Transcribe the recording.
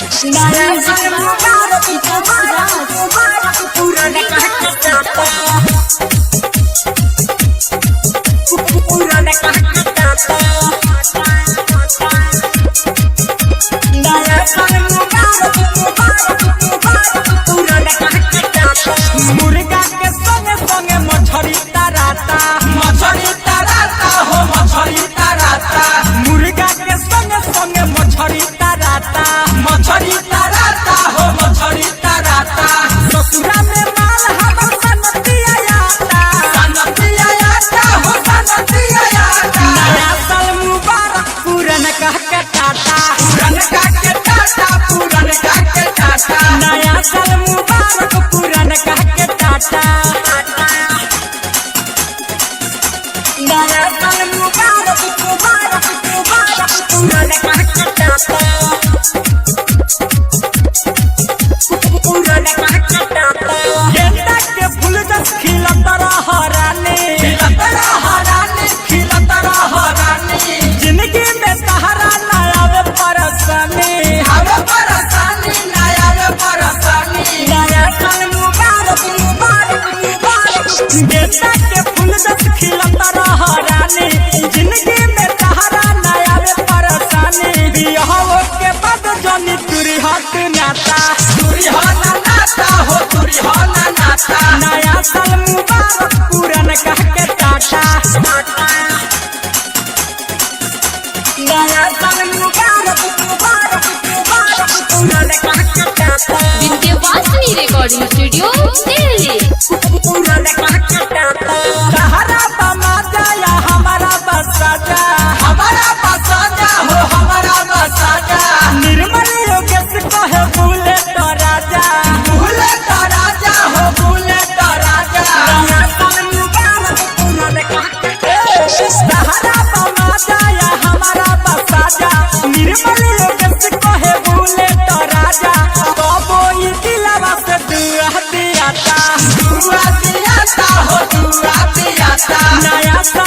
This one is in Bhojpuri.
नया साल मुबारक मुबारक पूरा कहता पूरा कहता नया साल मुबारक मुबारक पूरा कहता मुर्गा के संगे संगे मछली तराता हो मछली तराता मुर्गा के संगे संगे मछली तराता हो मछली तराता ससुरा में माल हमर सनतिया याता हो सनतिया याता नया साल मुबारक पूरन कह के टाटा नया साल मुबारक पूरन कह के टाटा नया साल मुबारक पूरन कह के टाटा गेंदा के फूल जस खिलत रह रानी जिंदगी में सहारा ना आवे परेशानी नया साल मुबारक गेंदा के फूल जस खिलत रह रानी जिंदगी में सहारा ना आवे परेशानी बियाह के बाद जनी तुरी हाथ नाता नया साल मुबारक पूरन कह के टाटा नया साल मुबारक पूरन कह के टाटा विद्यावासिनी रिकॉर्डिंग स्टूडियो दिल्ली। पूरन कह के टाटा सहारा बमा जाया हमारा बसाजा निर्मल योगेश कहे भूले तो राजा नया साल मुबारक पूरन कह के सहारा बमा जाया हमारा बसाजा निर्मल योगेश कहे भूले तो राजा कबो ई दिलवा से दुआ दियाता नया साल